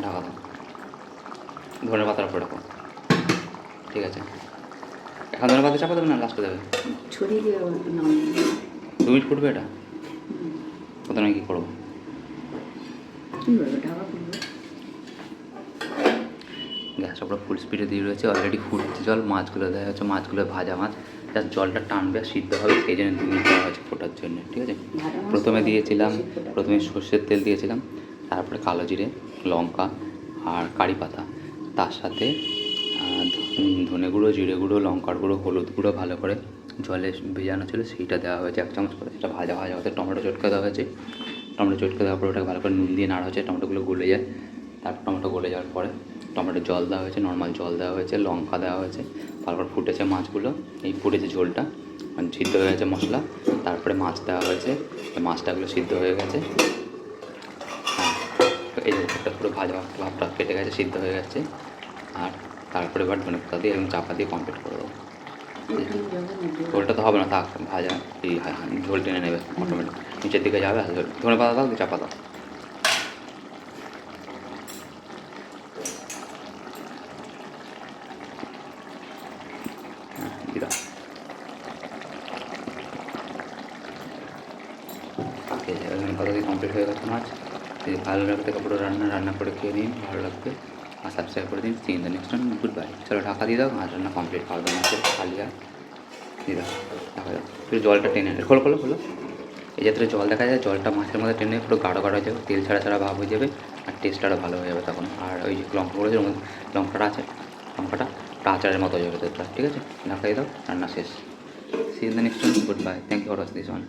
ঢাকা দাও, ধনে পাতার উপরে রাখো। ঠিক আছে, এখন ধনে পাতা চাপা দেবে না লাস্টে দেবে? ছড়িয়ে দিয়ে 2 মিনিট ফুটবে এটা, প্রথমে কী করবো? ঢাকা করবো। গ্যাসটা পুরো ফুল স্পিডে দিয়ে রয়েছে, অলরেডি ফুটছে জল, মাছগুলো দেওয়া হচ্ছে, মাছগুলো ভাজা মাছ, জাস্ট জলটা টানবে আর সিদ্ধ হবে, সেই জন্য 2 মিনিট দেওয়া হয়েছে ফোটার জন্য। ঠিক আছে, প্রথমে দিয়েছিলাম, প্রথমে সর্ষের তেল দিয়েছিলাম, তারপরে কালো জিরে, লঙ্কা আর কারি পাতা, তার সাথে ধনে গুঁড়ো, জিরে গুঁড়ো, লঙ্কার গুঁড়ো, হলুদ গুঁড়ো ভালো করে জলে ভেজানো ছিল সেইটা দেওয়া হয়েছে 1 চামচ করে। সেটা ভাজা ভাজা হতে টমেটো চটকে দেওয়া হয়েছে, টমেটো চটকে দেওয়ার পরে ওটাকে ভালো করে নুন দিয়ে নাড়া হয়েছে, টমেটোগুলো গলে যায়। তারপর টমেটো গলে যাওয়ার পরে টমেটো জল দেওয়া হয়েছে, নর্মাল জল দেওয়া হয়েছে, লঙ্কা দেওয়া হয়েছে, তারপর ফুটেছে মাছগুলো, এই ফুটেছে ঝোলটা, মানে সিদ্ধ হয়ে গেছে মশলা, তারপরে মাছ দেওয়া হয়েছে, মাছটাগুলো সিদ্ধ হয়ে গেছে। হ্যাঁ, এই ঝোলটা পুরো ভাজা ভাবটা কেটে গেছে, সিদ্ধ হয়ে গেছে। আর তারপরে এবার ধনে পাতা দিয়ে এবং চাপা দিয়ে কমপ্লিট করে দেবো। ঝোলটা তো হবে না, থাক, ভাজা এই ঝোল টেনে নেবে অটোমেটিক, নিচের দিকে যাবে। আর ধনে পাতা দাও, চাপা দাও। হ্যাঁ, দিদা ঠিক আছে, ধনে পাতা দিয়ে কমপ্লিট হয়ে গেছে মাছ। যদি ভালো লাগবে পুরো রান্না করে খেয়ে নিন, ভালো লাগবে। আর সাবস্ক্রাইব করে দিন। See in the next one, good bye. চলো ঢাকা দিয়ে দাও, মাছ রান্না কমপ্লিট, খাওয়া দাওয়া মাছের খালি আর দিয়ে দাও, ঢাকা দাও। একটু জলটা টেনে খোলো খোলো খোলো, এই যাতে জল দেখা যায়, জলটা মাছের মধ্যে টেনে পুরো গাঢ় গাঢ় হয়ে যাবে, তেল ছাড়া ছাড়া ভাব হয়ে যাবে, আর টেস্ট আরও ভালো হয়ে যাবে তখন। আর ওই যে লঙ্কা করেছে ওর মধ্যে লঙ্কাটা আছে, লঙ্কাটা আচারের মতো হয়ে যাবে তোরটা। ঠিক আছে, ঢাকা দিয়ে দাও, রান্না শেষ। See in the next one, good bye, thank you for watching this one.